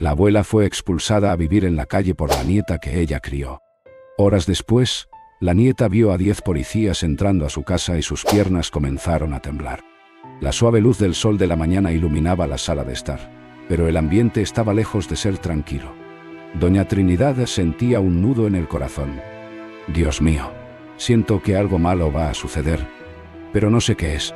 La abuela fue expulsada a vivir en la calle por la nieta que ella crió. Horas después, la nieta vio a 10 policías entrando a su casa y sus piernas comenzaron a temblar. La suave luz del sol de la mañana iluminaba la sala de estar, pero el ambiente estaba lejos de ser tranquilo. Doña Trinidad sentía un nudo en el corazón. Dios mío, siento que algo malo va a suceder, pero no sé qué es.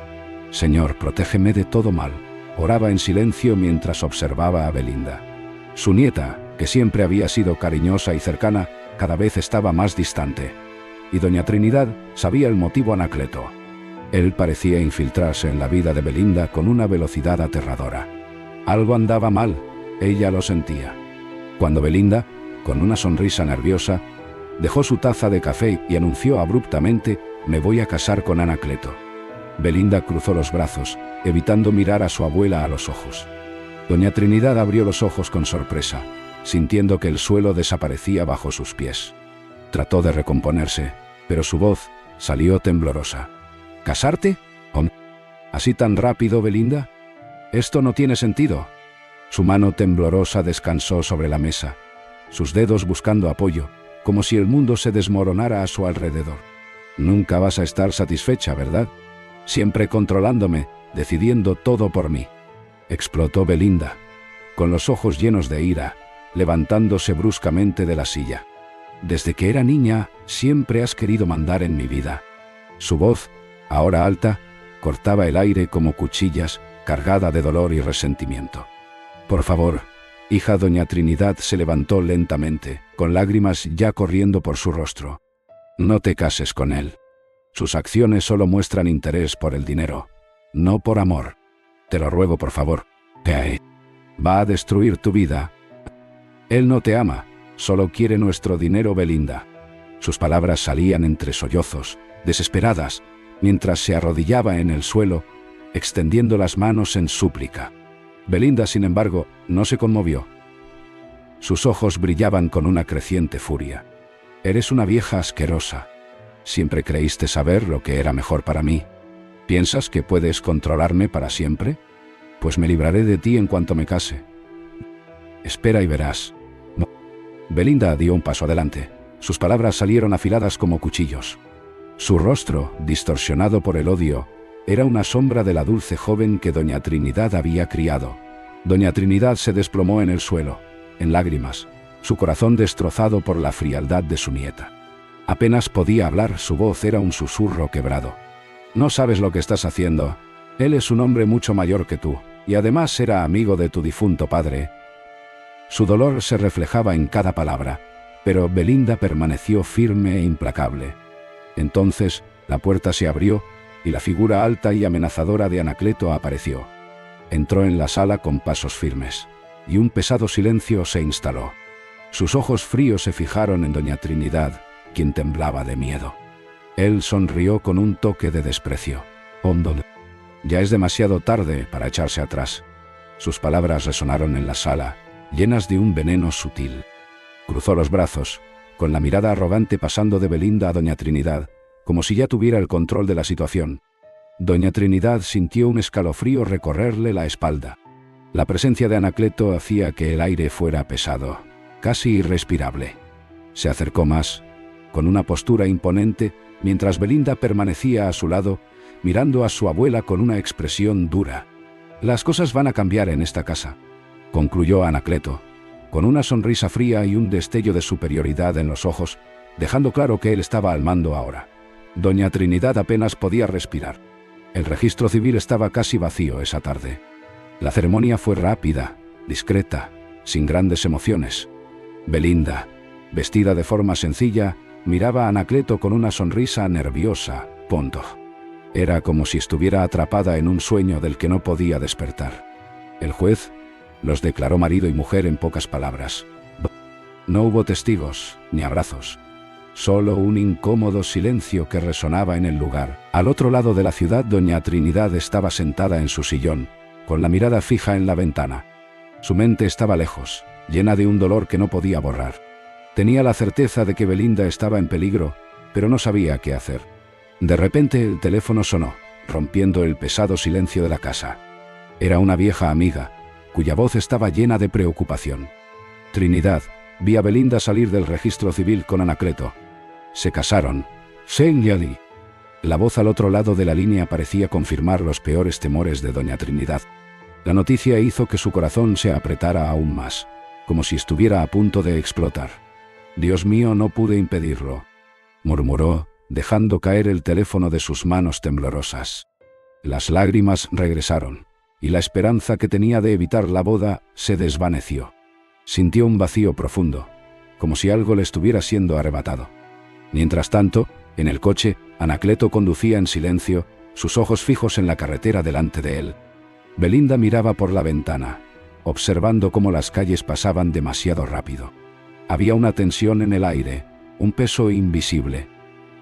Señor, protégeme de todo mal. Oraba en silencio mientras observaba a Belinda. Su nieta, que siempre había sido cariñosa y cercana, cada vez estaba más distante. Y doña Trinidad sabía el motivo Anacleto. Él parecía infiltrarse en la vida de Belinda con una velocidad aterradora. Algo andaba mal, ella lo sentía. Cuando Belinda, con una sonrisa nerviosa, dejó su taza de café y anunció abruptamente: «Me voy a casar con Anacleto». Belinda cruzó los brazos, evitando mirar a su abuela a los ojos. Doña Trinidad abrió los ojos con sorpresa, sintiendo que el suelo desaparecía bajo sus pies. Trató de recomponerse, pero su voz salió temblorosa. «¿Casarte? ¿Con? ¿Así tan rápido, Belinda? Esto no tiene sentido». Su mano temblorosa descansó sobre la mesa, sus dedos buscando apoyo, como si el mundo se desmoronara a su alrededor. «Nunca vas a estar satisfecha, ¿verdad? Siempre controlándome, decidiendo todo por mí», explotó Belinda, con los ojos llenos de ira, levantándose bruscamente de la silla. «Desde que era niña, siempre has querido mandar en mi vida». Su voz, ahora alta, cortaba el aire como cuchillas, cargada de dolor y resentimiento. «Por favor, hija». Doña Trinidad se levantó lentamente, con lágrimas ya corriendo por su rostro. «No te cases con él. Sus acciones solo muestran interés por el dinero, no por amor. Te lo ruego, por favor. Va a destruir tu vida. Él no te ama, solo quiere nuestro dinero, Belinda». Sus palabras salían entre sollozos, desesperadas, mientras se arrodillaba en el suelo, extendiendo las manos en súplica. Belinda, sin embargo, no se conmovió. Sus ojos brillaban con una creciente furia. «Eres una vieja asquerosa. Siempre creíste saber lo que era mejor para mí. ¿Piensas que puedes controlarme para siempre? Pues me libraré de ti en cuanto me case. Espera y verás». No. Belinda dio un paso adelante. Sus palabras salieron afiladas como cuchillos. Su rostro, distorsionado por el odio, era una sombra de la dulce joven que doña Trinidad había criado. Doña Trinidad se desplomó en el suelo, en lágrimas, su corazón destrozado por la frialdad de su nieta. Apenas podía hablar, su voz era un susurro quebrado. «No sabes lo que estás haciendo. Él es un hombre mucho mayor que tú, y además era amigo de tu difunto padre». Su dolor se reflejaba en cada palabra, pero Belinda permaneció firme e implacable. Entonces, la puerta se abrió, y la figura alta y amenazadora de Anacleto apareció. Entró en la sala con pasos firmes, y un pesado silencio se instaló. Sus ojos fríos se fijaron en doña Trinidad, quien temblaba de miedo. Él sonrió con un toque de desprecio. «Hondo, ya es demasiado tarde para echarse atrás». Sus palabras resonaron en la sala, llenas de un veneno sutil. Cruzó los brazos, con la mirada arrogante pasando de Belinda a doña Trinidad, como si ya tuviera el control de la situación. Doña Trinidad sintió un escalofrío recorrerle la espalda. La presencia de Anacleto hacía que el aire fuera pesado, casi irrespirable. Se acercó más, con una postura imponente, mientras Belinda permanecía a su lado, mirando a su abuela con una expresión dura. «Las cosas van a cambiar en esta casa», concluyó Anacleto, con una sonrisa fría y un destello de superioridad en los ojos, dejando claro que él estaba al mando ahora. Doña Trinidad apenas podía respirar. El registro civil estaba casi vacío esa tarde. La ceremonia fue rápida, discreta, sin grandes emociones. Belinda, vestida de forma sencilla, miraba a Anacleto con una sonrisa nerviosa. Era como si estuviera atrapada en un sueño del que no podía despertar. El juez los declaró marido y mujer en pocas palabras. No hubo testigos, ni abrazos. Solo un incómodo silencio que resonaba en el lugar. Al otro lado de la ciudad, doña Trinidad estaba sentada en su sillón, con la mirada fija en la ventana. Su mente estaba lejos, llena de un dolor que no podía borrar. Tenía la certeza de que Belinda estaba en peligro, pero no sabía qué hacer. De repente el teléfono sonó, rompiendo el pesado silencio de la casa. Era una vieja amiga, cuya voz estaba llena de preocupación. Trinidad, vi a Belinda salir del registro civil con Anacleto. Se casaron. Señalí. La voz al otro lado de la línea parecía confirmar los peores temores de doña Trinidad. La noticia hizo que su corazón se apretara aún más, como si estuviera a punto de explotar. «Dios mío, no pude impedirlo», murmuró, dejando caer el teléfono de sus manos temblorosas. Las lágrimas regresaron, y la esperanza que tenía de evitar la boda se desvaneció. Sintió un vacío profundo, como si algo le estuviera siendo arrebatado. Mientras tanto, en el coche, Anacleto conducía en silencio, sus ojos fijos en la carretera delante de él. Belinda miraba por la ventana, observando cómo las calles pasaban demasiado rápido. Había una tensión en el aire, un peso invisible.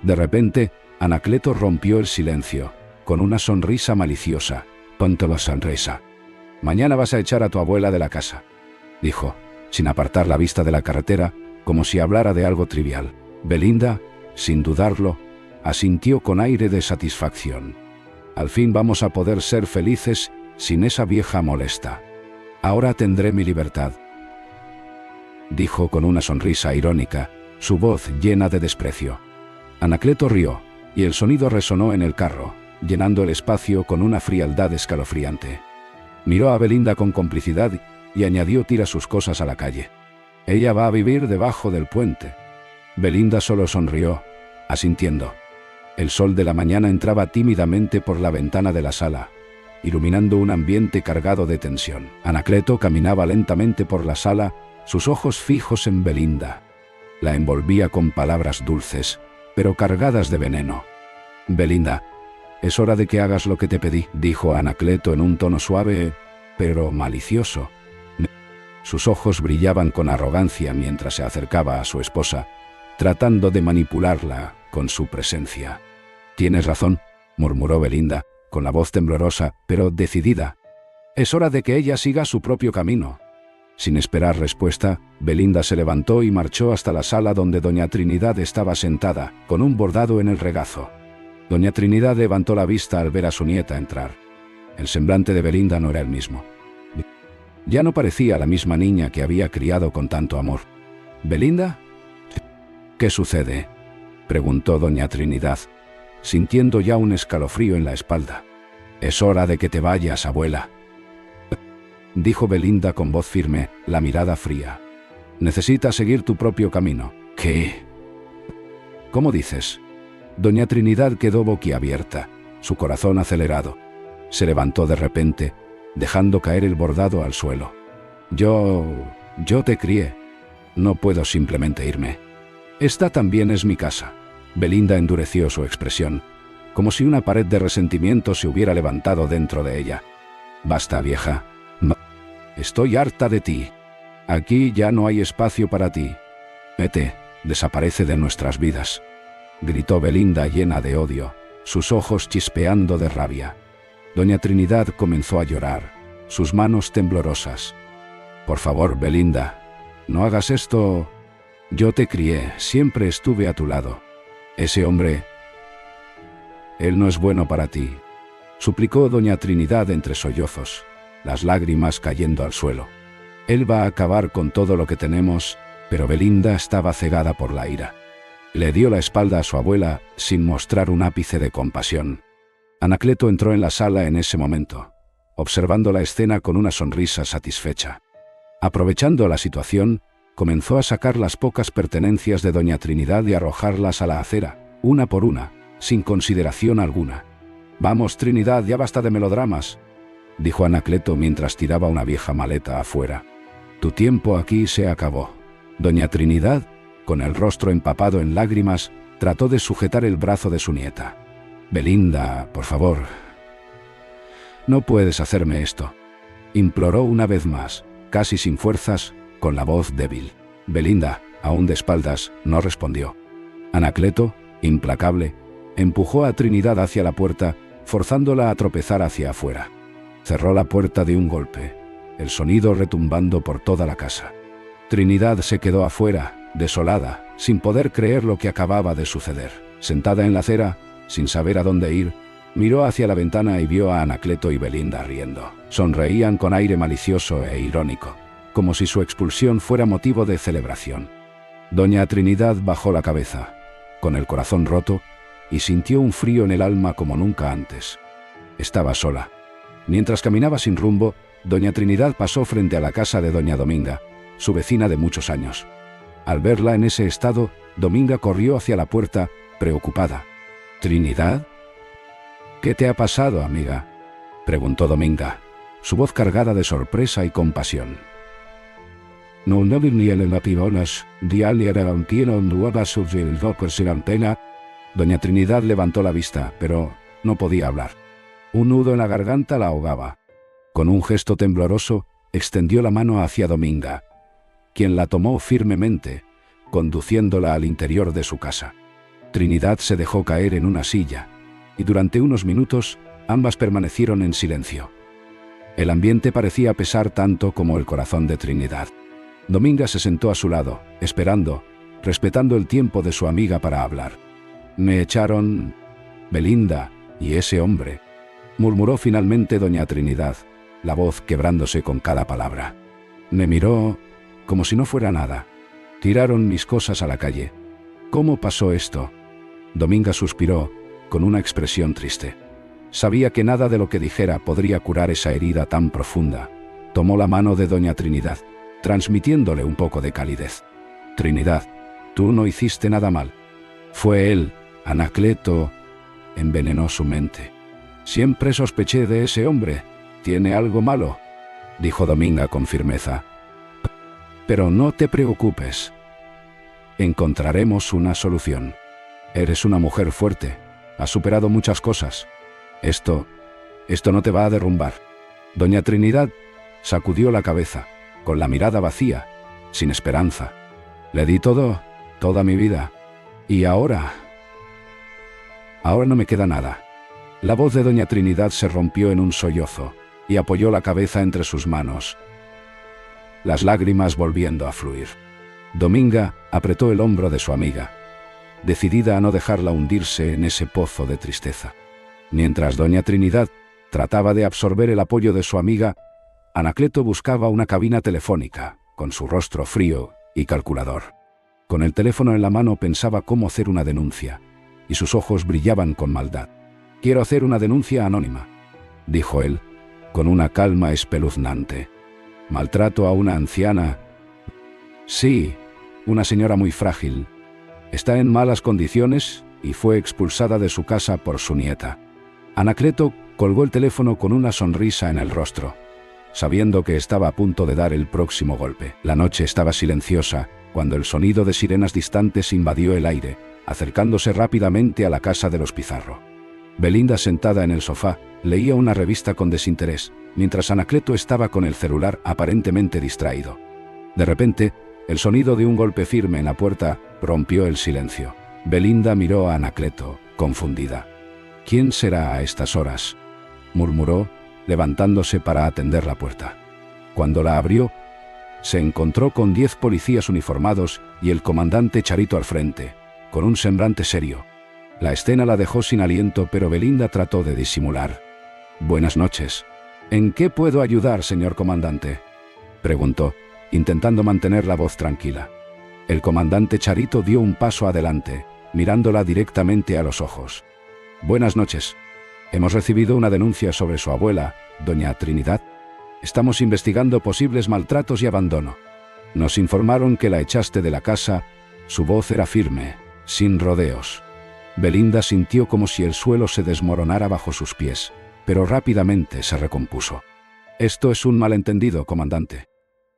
De repente, Anacleto rompió el silencio, con una sonrisa maliciosa. «Ponte la sonrisa. Mañana vas a echar a tu abuela de la casa», dijo, sin apartar la vista de la carretera, como si hablara de algo trivial. Belinda, sin dudarlo, asintió con aire de satisfacción. «Al fin vamos a poder ser felices sin esa vieja molesta. Ahora tendré mi libertad», dijo con una sonrisa irónica, su voz llena de desprecio. Anacleto rió, y el sonido resonó en el carro, llenando el espacio con una frialdad escalofriante. Miró a Belinda con complicidad y añadió: «Tira sus cosas a la calle. Ella va a vivir debajo del puente». Belinda solo sonrió, asintiendo. El sol de la mañana entraba tímidamente por la ventana de la sala, iluminando un ambiente cargado de tensión. Anacleto caminaba lentamente por la sala, sus ojos fijos en Belinda. La envolvía con palabras dulces, pero cargadas de veneno. «Belinda, es hora de que hagas lo que te pedí», dijo Anacleto en un tono suave, pero malicioso. Sus ojos brillaban con arrogancia mientras se acercaba a su esposa, tratando de manipularla con su presencia. «Tienes razón», murmuró Belinda, con la voz temblorosa, pero decidida. «Es hora de que ella siga su propio camino». Sin esperar respuesta, Belinda se levantó y marchó hasta la sala donde doña Trinidad estaba sentada, con un bordado en el regazo. Doña Trinidad levantó la vista al ver a su nieta entrar. El semblante de Belinda no era el mismo. Ya no parecía la misma niña que había criado con tanto amor. «¿Belinda? ¿Qué sucede?», preguntó doña Trinidad, sintiendo ya un escalofrío en la espalda. «Es hora de que te vayas, abuela», dijo Belinda con voz firme, la mirada fría. «Necesitas seguir tu propio camino». «¿Qué? ¿Cómo dices?». Doña Trinidad quedó boquiabierta, su corazón acelerado. Se levantó de repente, dejando caer el bordado al suelo. Yo te crié. No puedo simplemente irme. Esta también es mi casa». Belinda endureció su expresión, como si una pared de resentimiento se hubiera levantado dentro de ella. «Basta, vieja. Estoy harta de ti. Aquí ya no hay espacio para ti. Vete, desaparece de nuestras vidas», gritó Belinda llena de odio, sus ojos chispeando de rabia. Doña Trinidad comenzó a llorar, sus manos temblorosas. «Por favor, Belinda, no hagas esto. Yo te crié, siempre estuve a tu lado. Ese hombre, él no es bueno para ti», suplicó doña Trinidad entre sollozos, las lágrimas cayendo al suelo. «Él va a acabar con todo lo que tenemos», pero Belinda estaba cegada por la ira. Le dio la espalda a su abuela sin mostrar un ápice de compasión. Anacleto entró en la sala en ese momento, observando la escena con una sonrisa satisfecha. Aprovechando la situación, comenzó a sacar las pocas pertenencias de doña Trinidad y arrojarlas a la acera, una por una, sin consideración alguna. «Vamos, Trinidad, ya basta de melodramas», dijo Anacleto mientras tiraba una vieja maleta afuera. «Tu tiempo aquí se acabó». Doña Trinidad, con el rostro empapado en lágrimas, trató de sujetar el brazo de su nieta. «Belinda, por favor. No puedes hacerme esto», imploró una vez más, casi sin fuerzas, con la voz débil. Belinda, aún de espaldas, no respondió. Anacleto, implacable, empujó a Trinidad hacia la puerta, forzándola a tropezar hacia afuera. Cerró la puerta de un golpe, el sonido retumbando por toda la casa. Trinidad se quedó afuera, desolada, sin poder creer lo que acababa de suceder. Sentada en la acera, sin saber a dónde ir, Miró hacia la ventana y vio a Anacleto y Belinda riendo. Sonreían con aire malicioso e irónico, como si su expulsión fuera motivo de celebración. Doña Trinidad bajó la cabeza, con el corazón roto, y sintió un frío en el alma como nunca antes. Estaba sola. Mientras caminaba sin rumbo, doña Trinidad pasó frente a la casa de doña Dominga, su vecina de muchos años. Al verla en ese estado, Dominga corrió hacia la puerta, preocupada. ¿Trinidad? ¿Qué te ha pasado, amiga?, preguntó Dominga, su voz cargada de sorpresa y compasión. No ni en la pibonas, Doña Trinidad levantó la vista, pero no podía hablar. Un nudo en la garganta la ahogaba. Con un gesto tembloroso, extendió la mano hacia Dominga, quien la tomó firmemente, conduciéndola al interior de su casa. Trinidad se dejó caer en una silla, y durante unos minutos ambas permanecieron en silencio. El ambiente parecía pesar tanto como el corazón de Trinidad. Dominga se sentó a su lado, esperando, respetando el tiempo de su amiga para hablar. «Me echaron... Belinda y ese hombre», murmuró finalmente doña Trinidad, la voz quebrándose con cada palabra. Me miró como si no fuera nada. Tiraron mis cosas a la calle. ¿Cómo pasó esto? Dominga suspiró, con una expresión triste. Sabía que nada de lo que dijera podría curar esa herida tan profunda. Tomó la mano de doña Trinidad, transmitiéndole un poco de calidez. Trinidad, tú no hiciste nada mal. Fue él, Anacleto, envenenó su mente. Siempre sospeché de ese hombre. ¿Tiene algo malo?, dijo Dominga con firmeza. Pero no te preocupes. Encontraremos una solución. Eres una mujer fuerte. Has superado muchas cosas. Esto no te va a derrumbar. Doña Trinidad sacudió la cabeza, con la mirada vacía, sin esperanza. Le di todo, toda mi vida. Y ahora no me queda nada. La voz de doña Trinidad se rompió en un sollozo, y apoyó la cabeza entre sus manos, las lágrimas volviendo a fluir. Dominga apretó el hombro de su amiga, decidida a no dejarla hundirse en ese pozo de tristeza. Mientras doña Trinidad trataba de absorber el apoyo de su amiga, Anacleto buscaba una cabina telefónica, con su rostro frío y calculador. Con el teléfono en la mano pensaba cómo hacer una denuncia, y sus ojos brillaban con maldad. «Quiero hacer una denuncia anónima», dijo él, con una calma espeluznante. «Maltrato a una anciana». «Sí, una señora muy frágil. Está en malas condiciones y fue expulsada de su casa por su nieta». Anacleto colgó el teléfono con una sonrisa en el rostro, sabiendo que estaba a punto de dar el próximo golpe. La noche estaba silenciosa cuando el sonido de sirenas distantes invadió el aire, acercándose rápidamente a la casa de los Pizarro. Belinda, sentada en el sofá, leía una revista con desinterés, mientras Anacleto estaba con el celular aparentemente distraído. De repente, el sonido de un golpe firme en la puerta rompió el silencio. Belinda miró a Anacleto, confundida. «¿Quién será a estas horas?», murmuró, levantándose para atender la puerta. Cuando la abrió, se encontró con 10 policías uniformados y el comandante Charito al frente, con un semblante serio. La escena la dejó sin aliento, pero Belinda trató de disimular. «Buenas noches. ¿En qué puedo ayudar, señor comandante?», preguntó, intentando mantener la voz tranquila. El comandante Charito dio un paso adelante, mirándola directamente a los ojos. «Buenas noches. Hemos recibido una denuncia sobre su abuela, doña Trinidad. Estamos investigando posibles maltratos y abandono. Nos informaron que la echaste de la casa». Su voz era firme, sin rodeos. Belinda sintió como si el suelo se desmoronara bajo sus pies, pero rápidamente se recompuso. «Esto es un malentendido, comandante.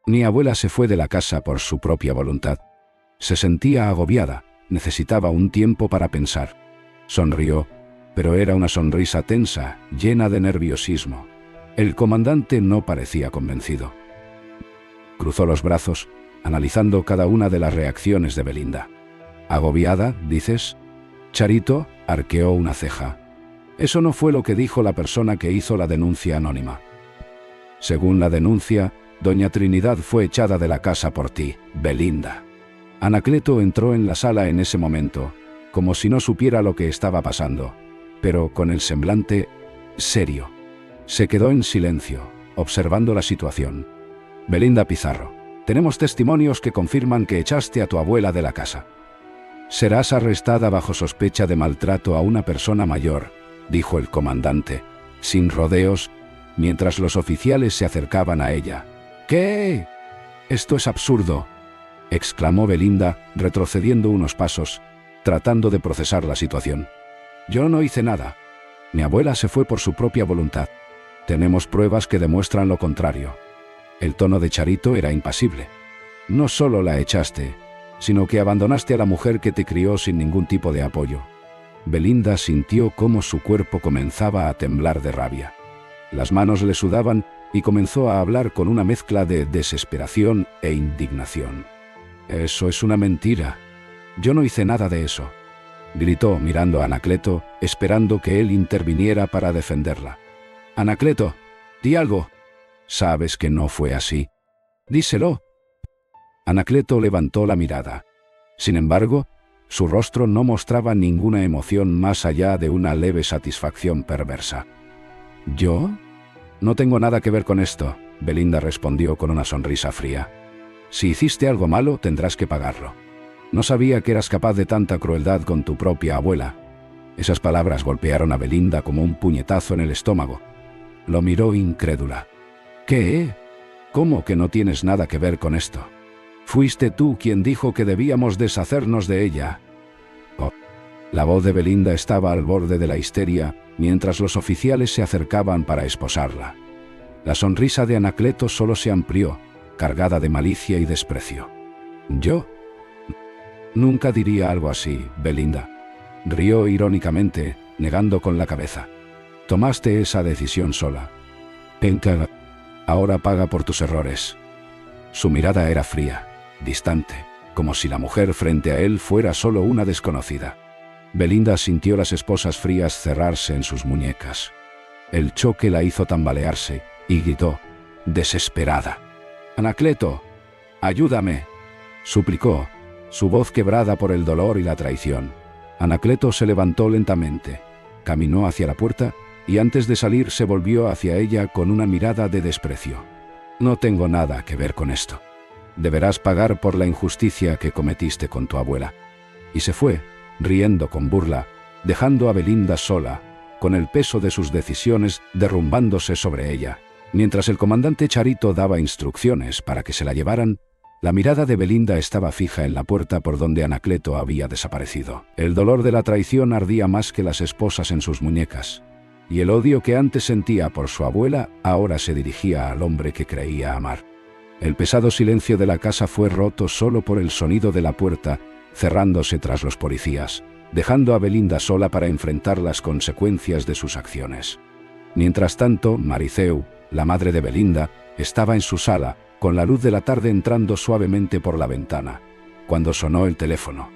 Mi abuela se fue de la casa por su propia voluntad. Se sentía agobiada, necesitaba un tiempo para pensar». Sonrió, pero era una sonrisa tensa, llena de nerviosismo. El comandante no parecía convencido. Cruzó los brazos, analizando cada una de las reacciones de Belinda. «¿Agobiada, dices?». Charito arqueó una ceja. «Eso no fue lo que dijo la persona que hizo la denuncia anónima. Según la denuncia, doña Trinidad fue echada de la casa por ti, Belinda». Anacleto entró en la sala en ese momento, como si no supiera lo que estaba pasando, pero con el semblante serio. Se quedó en silencio, observando la situación. Belinda Pizarro, tenemos testimonios que confirman que echaste a tu abuela de la casa. Serás arrestada bajo sospecha de maltrato a una persona mayor, dijo el comandante, sin rodeos, mientras los oficiales se acercaban a ella. ¿Qué? Esto es absurdo, exclamó Belinda, retrocediendo unos pasos, tratando de procesar la situación. Yo no hice nada. Mi abuela se fue por su propia voluntad. Tenemos pruebas que demuestran lo contrario. El tono de Charito era impasible. No solo la echaste, sino que abandonaste a la mujer que te crió sin ningún tipo de apoyo. Belinda sintió cómo su cuerpo comenzaba a temblar de rabia. Las manos le sudaban y comenzó a hablar con una mezcla de desesperación e indignación. Eso es una mentira. Yo no hice nada de eso, gritó mirando a Anacleto, esperando que él interviniera para defenderla. Anacleto, di algo. Sabes que no fue así. Díselo. Anacleto levantó la mirada. Sin embargo, su rostro no mostraba ninguna emoción más allá de una leve satisfacción perversa. ¿Yo? No tengo nada que ver con esto, Belinda respondió con una sonrisa fría. Si hiciste algo malo, tendrás que pagarlo. No sabía que eras capaz de tanta crueldad con tu propia abuela. Esas palabras golpearon a Belinda como un puñetazo en el estómago. Lo miró incrédula. ¿Qué? ¿Cómo que no tienes nada que ver con esto? Fuiste tú quien dijo que debíamos deshacernos de ella. Oh. La voz de Belinda estaba al borde de la histeria, mientras los oficiales se acercaban para esposarla. La sonrisa de Anacleto solo se amplió, cargada de malicia y desprecio. ¿Yo? Nunca diría algo así, Belinda. Rió irónicamente, negando con la cabeza. Tomaste esa decisión sola. Penca, ahora paga por tus errores. Su mirada era fría, distante, como si la mujer frente a él fuera solo una desconocida. Belinda sintió las esposas frías cerrarse en sus muñecas. El choque la hizo tambalearse, y gritó, desesperada. «Anacleto, ayúdame», suplicó, su voz quebrada por el dolor y la traición. Anacleto se levantó lentamente, caminó hacia la puerta, y antes de salir se volvió hacia ella con una mirada de desprecio. «No tengo nada que ver con esto. Deberás pagar por la injusticia que cometiste con tu abuela». Y se fue, riendo con burla, dejando a Belinda sola, con el peso de sus decisiones derrumbándose sobre ella. Mientras el comandante Charito daba instrucciones para que se la llevaran, la mirada de Belinda estaba fija en la puerta por donde Anacleto había desaparecido. El dolor de la traición ardía más que las esposas en sus muñecas, y el odio que antes sentía por su abuela ahora se dirigía al hombre que creía amar. El pesado silencio de la casa fue roto solo por el sonido de la puerta, cerrándose tras los policías, dejando a Belinda sola para enfrentar las consecuencias de sus acciones. Mientras tanto, Mariceu, la madre de Belinda, estaba en su sala, con la luz de la tarde entrando suavemente por la ventana, cuando sonó el teléfono.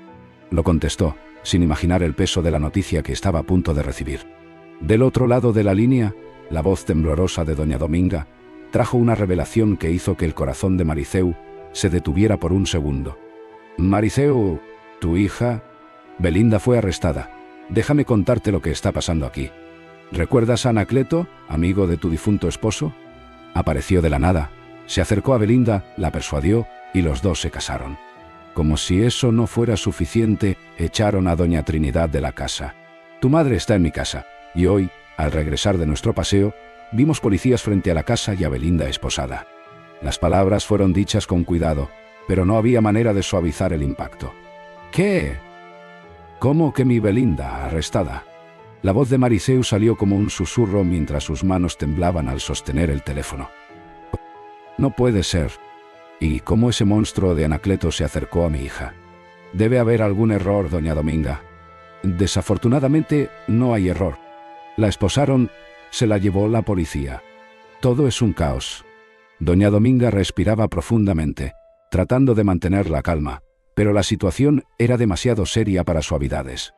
Lo contestó, sin imaginar el peso de la noticia que estaba a punto de recibir. Del otro lado de la línea, la voz temblorosa de doña Dominga trajo una revelación que hizo que el corazón de Mariceu se detuviera por un segundo. «Mariceu, tu hija...» «Belinda fue arrestada. Déjame contarte lo que está pasando aquí. ¿Recuerdas a Anacleto, amigo de tu difunto esposo? Apareció de la nada, se acercó a Belinda, la persuadió y los dos se casaron. Como si eso no fuera suficiente, echaron a doña Trinidad de la casa. Tu madre está en mi casa, y hoy, al regresar de nuestro paseo, vimos policías frente a la casa y a Belinda esposada». Las palabras fueron dichas con cuidado, pero no había manera de suavizar el impacto. «¿Qué? ¿Cómo que mi Belinda arrestada?» La voz de Mariceu salió como un susurro mientras sus manos temblaban al sostener el teléfono. «No puede ser. ¿Y cómo ese monstruo de Anacleto se acercó a mi hija? Debe haber algún error, doña Dominga». «Desafortunadamente, no hay error. La esposaron, se la llevó la policía. Todo es un caos». Doña Dominga respiraba profundamente, tratando de mantener la calma, pero la situación era demasiado seria para suavidades.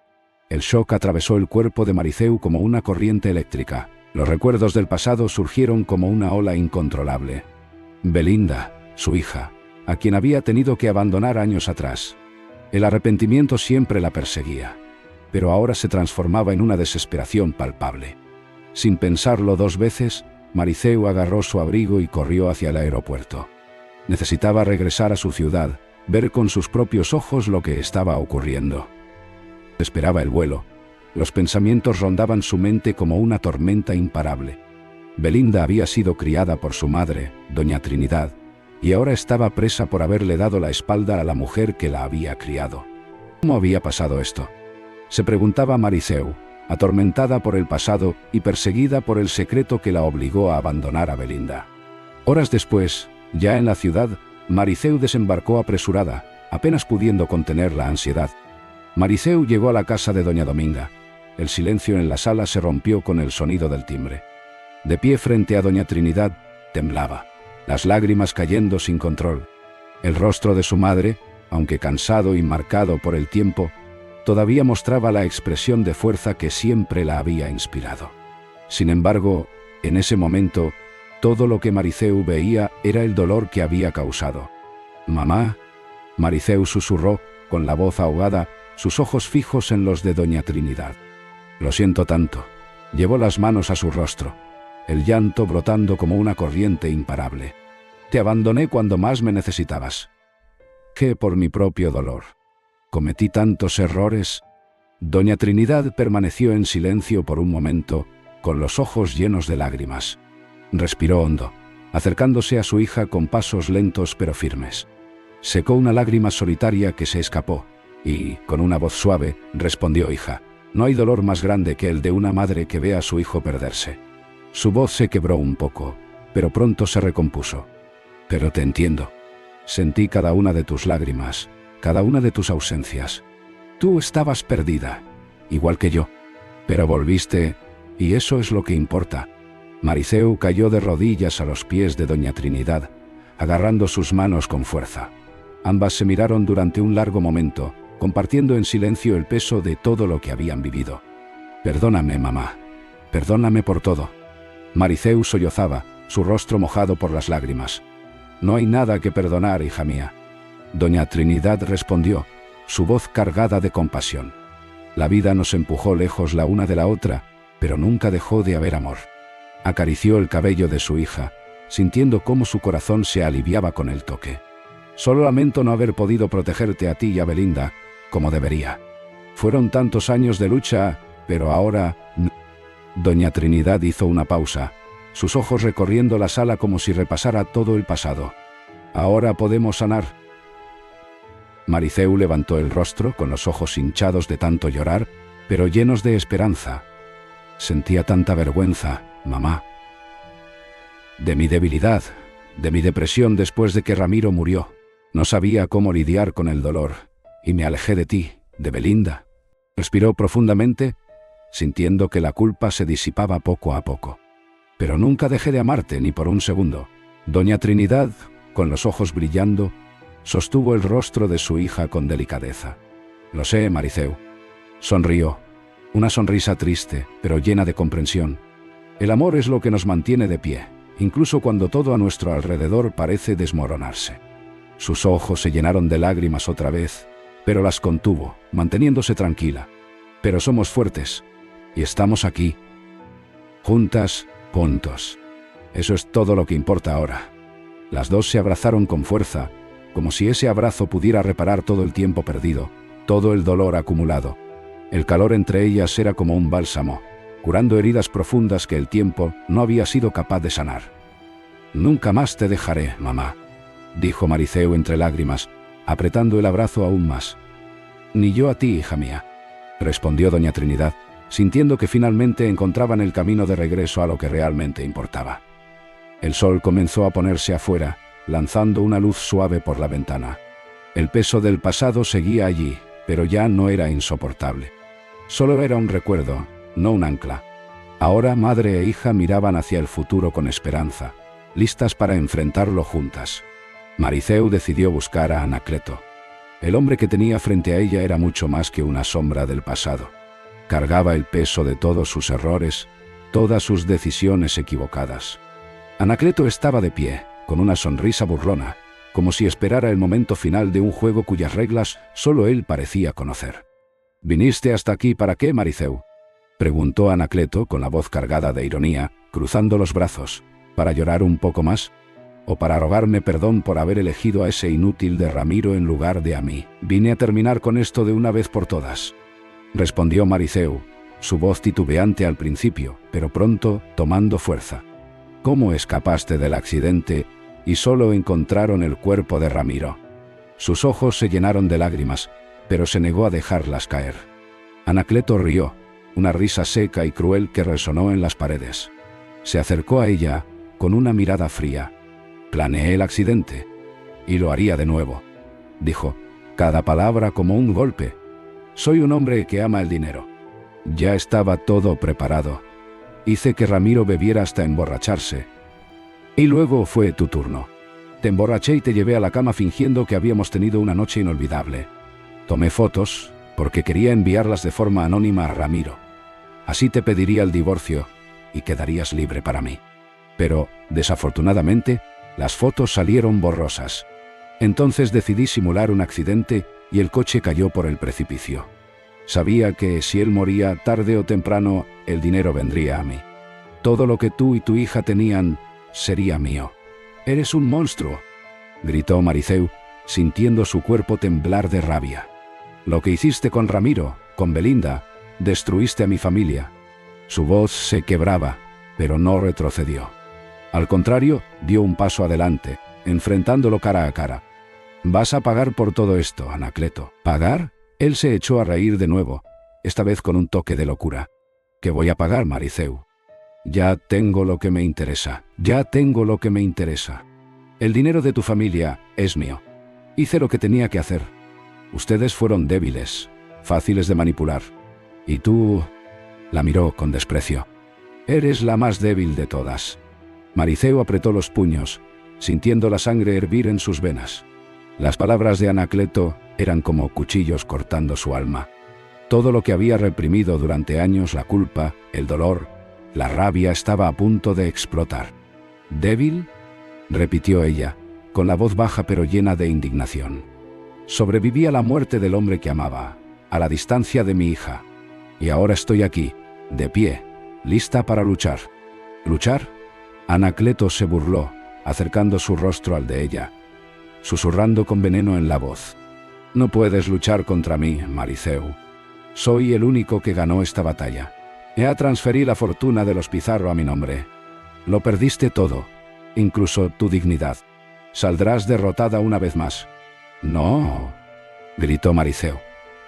El shock atravesó el cuerpo de Mariceu como una corriente eléctrica. Los recuerdos del pasado surgieron como una ola incontrolable. Belinda, su hija, a quien había tenido que abandonar años atrás. El arrepentimiento siempre la perseguía. pero ahora se transformaba en una desesperación palpable. Sin pensarlo dos veces, Mariceu agarró su abrigo y corrió hacia el aeropuerto. Necesitaba regresar a su ciudad, ver con sus propios ojos lo que estaba ocurriendo. Esperaba el vuelo. Los pensamientos rondaban su mente como una tormenta imparable. Belinda había sido criada por su madre, doña Trinidad, y ahora estaba presa por haberle dado la espalda a la mujer que la había criado. ¿Cómo había pasado esto?, se preguntaba Mariceu, atormentada por el pasado y perseguida por el secreto que la obligó a abandonar a Belinda. Horas después, ya en la ciudad, Mariceu desembarcó apresurada, apenas pudiendo contener la ansiedad. Mariceu llegó a la casa de doña Dominga. El silencio en la sala se rompió con el sonido del timbre. De pie frente a doña Trinidad, temblaba, las lágrimas cayendo sin control. El rostro de su madre, aunque cansado y marcado por el tiempo, todavía mostraba la expresión de fuerza que siempre la había inspirado. Sin embargo, en ese momento, todo lo que Mariceu veía era el dolor que había causado. «Mamá», Mariceu susurró, con la voz ahogada, sus ojos fijos en los de doña Trinidad. «Lo siento tanto». Llevó las manos a su rostro, el llanto brotando como una corriente imparable. «Te abandoné cuando más me necesitabas. ¿Qué por mi propio dolor? ¿Cometí tantos errores?» Doña Trinidad permaneció en silencio por un momento, con los ojos llenos de lágrimas. Respiró hondo, acercándose a su hija con pasos lentos pero firmes. Secó una lágrima solitaria que se escapó, y, con una voz suave, respondió: «Hija, no hay dolor más grande que el de una madre que ve a su hijo perderse». Su voz se quebró un poco, pero pronto se recompuso. «Pero te entiendo. Sentí cada una de tus lágrimas, cada una de tus ausencias. Tú estabas perdida, igual que yo. Pero volviste, y eso es lo que importa». Mariceu cayó de rodillas a los pies de doña Trinidad, agarrando sus manos con fuerza. Ambas se miraron durante un largo momento, compartiendo en silencio el peso de todo lo que habían vivido. «Perdóname, mamá. Perdóname por todo». Mariceu sollozaba, su rostro mojado por las lágrimas. «No hay nada que perdonar, hija mía». Doña Trinidad respondió, su voz cargada de compasión. «La vida nos empujó lejos la una de la otra, pero nunca dejó de haber amor». Acarició el cabello de su hija, sintiendo cómo su corazón se aliviaba con el toque. «Solo lamento no haber podido protegerte a ti y a Belinda, como debería. Fueron tantos años de lucha, pero ahora...» Doña Trinidad hizo una pausa, sus ojos recorriendo la sala como si repasara todo el pasado. «Ahora podemos sanar». Mariceu levantó el rostro con los ojos hinchados de tanto llorar, pero llenos de esperanza. «Sentía tanta vergüenza, mamá. De mi debilidad, de mi depresión después de que Ramiro murió. No sabía cómo lidiar con el dolor, y me alejé de ti, de Belinda». Respiró profundamente, sintiendo que la culpa se disipaba poco a poco. «Pero nunca dejé de amarte ni por un segundo». Doña Trinidad, con los ojos brillando, sostuvo el rostro de su hija con delicadeza. «Lo sé, Mariceu». Sonrió, una sonrisa triste, pero llena de comprensión. «El amor es lo que nos mantiene de pie, incluso cuando todo a nuestro alrededor parece desmoronarse». Sus ojos se llenaron de lágrimas otra vez, pero las contuvo, manteniéndose tranquila. «Pero somos fuertes, y estamos aquí. Juntas, juntos. Eso es todo lo que importa ahora». Las dos se abrazaron con fuerza, como si ese abrazo pudiera reparar todo el tiempo perdido, todo el dolor acumulado. El calor entre ellas era como un bálsamo, curando heridas profundas que el tiempo no había sido capaz de sanar. «Nunca más te dejaré, mamá», dijo Mariceu entre lágrimas, apretando el abrazo aún más. «Ni yo a ti, hija mía», respondió doña Trinidad, sintiendo que finalmente encontraban el camino de regreso a lo que realmente importaba. El sol comenzó a ponerse afuera, lanzando una luz suave por la ventana. El peso del pasado seguía allí, pero ya no era insoportable. Solo era un recuerdo, no un ancla. Ahora madre e hija miraban hacia el futuro con esperanza, listas para enfrentarlo juntas. Mariceu decidió buscar a Anacleto. El hombre que tenía frente a ella era mucho más que una sombra del pasado. Cargaba el peso de todos sus errores, todas sus decisiones equivocadas. Anacleto estaba de pie, con una sonrisa burlona, como si esperara el momento final de un juego cuyas reglas solo él parecía conocer. ¿Viniste hasta aquí para qué, Mariceu?, preguntó Anacleto con la voz cargada de ironía, cruzando los brazos. ¿Para llorar un poco más? ¿O para rogarme perdón por haber elegido a ese inútil de Ramiro en lugar de a mí? Vine a terminar con esto de una vez por todas, respondió Mariceu, su voz titubeante al principio, pero pronto tomando fuerza. ¿Cómo escapaste del accidente y solo encontraron el cuerpo de Ramiro? Sus ojos se llenaron de lágrimas, pero se negó a dejarlas caer. Anacleto rió, una risa seca y cruel que resonó en las paredes. Se acercó a ella con una mirada fría. Planeé el accidente, y lo haría de nuevo, dijo, cada palabra como un golpe. Soy un hombre que ama el dinero. Ya estaba todo preparado. Hice que Ramiro bebiera hasta emborracharse. Y luego fue tu turno. Te emborraché y te llevé a la cama fingiendo que habíamos tenido una noche inolvidable. Tomé fotos, porque quería enviarlas de forma anónima a Ramiro. Así te pediría el divorcio y quedarías libre para mí. Pero, desafortunadamente, las fotos salieron borrosas. Entonces decidí simular un accidente y el coche cayó por el precipicio. Sabía que si él moría tarde o temprano, el dinero vendría a mí. Todo lo que tú y tu hija tenían sería mío. «Eres un monstruo», gritó Mariceu, sintiendo su cuerpo temblar de rabia. «Lo que hiciste con Ramiro, con Belinda, destruiste a mi familia». Su voz se quebraba, pero no retrocedió. Al contrario, dio un paso adelante, enfrentándolo cara a cara. «Vas a pagar por todo esto, Anacleto». «¿Pagar?». Él se echó a reír de nuevo, esta vez con un toque de locura. «¿Qué voy a pagar, Mariceu? Ya tengo lo que me interesa. Ya tengo lo que me interesa. El dinero de tu familia es mío. Hice lo que tenía que hacer. Ustedes fueron débiles, fáciles de manipular. Y tú...». La miró con desprecio. «Eres la más débil de todas». Mariceu apretó los puños, sintiendo la sangre hervir en sus venas. Las palabras de Anacleto eran como cuchillos cortando su alma. Todo lo que había reprimido durante años, la culpa, el dolor, la rabia, estaba a punto de explotar. «¿Débil?», repitió ella, con la voz baja pero llena de indignación. «Sobreviví a la muerte del hombre que amaba, a la distancia de mi hija. Y ahora estoy aquí, de pie, lista para luchar». «¿Luchar?». Anacleto se burló, acercando su rostro al de ella, susurrando con veneno en la voz. «No puedes luchar contra mí, Mariceu. Soy el único que ganó esta batalla. He transferido la fortuna de los Pizarro a mi nombre. Lo perdiste todo, incluso tu dignidad. Saldrás derrotada una vez más». «No», gritó Mariceu,